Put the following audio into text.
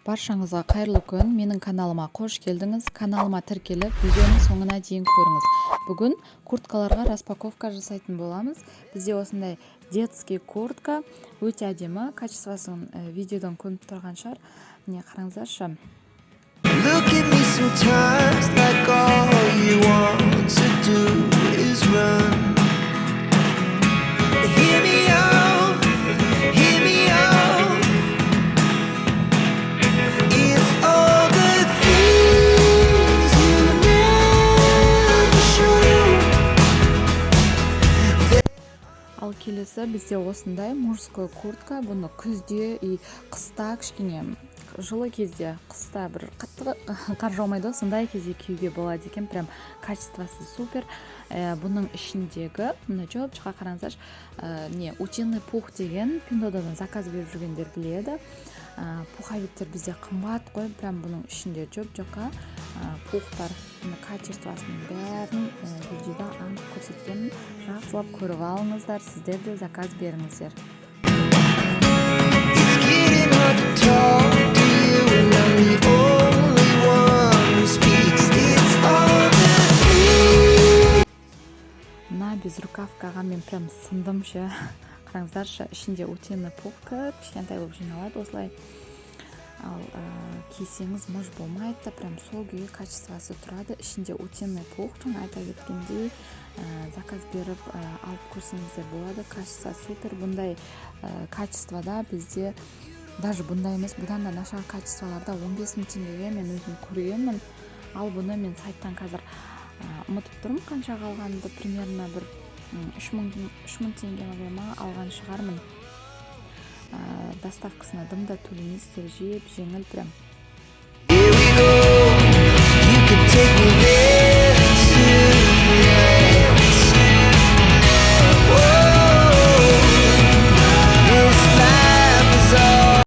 Баршаңызға қайырлы күн. Менің каналыма қош келдіңіз. Каналыма тіркеліп, видеоның соңына дейін көріңіз. Бүгін курткаларға распаковка жасайтын боламыз. Бізде осындай детский куртка, өте әдемі, качествосын видеодан көрініп тұрған шығар. Міне қараңыздаршы. Look at me sometimes like all you want to do is run. Hear me out, hear me out. It's all the things you never show. Ал келесі бізде осындай мужской куртка. Бұны күзде и қыста кішкене жылы кезде, қыста бір қатты қар жаумайды, сондай кезде киюге болады екен. Прям качествосы супер. Бұның ішіндегі мына жауапшыға қараңыздар, не утиный пух деген Пиндодадан заказ беріп жүргендер біледі. Пуховиктер бізде қымбат қой, прям бұның ішінде жоқ-жоқа пухтар. Качествосын бәрін видеода анық көрсеткенмін. Жақсылап көріп алыңыздар, сіздер де заказ беріңіздер. It's getting hard to talk to you and I'm the only one who speaks. It's all the things. Мына безрукавкаға мен прям сындым ше. Қараңыздаршы, ішінде утиный пух кішкентай болып жиналады осылай. Ал кисеңіз мұж болмайды, прям сол күйі качествосы тұрады. Ішінде утиный пух, жаңа айта кеткендей, заказ беріп алып көрсеңіздер болады. Качество супер. Бұндай качествода бізде даже бұндай емес, бұдан да нашар качестволарда 15 мың теңгеге мен өзім көргенмін. Ал бұны мен сайттан қазір ұмытып тұрмын қанша қалғанды, примерно бір 3 мың теңге ма алған шығармын. Доставкасына дым да төлемейсіздер, жеп жеңіл, прям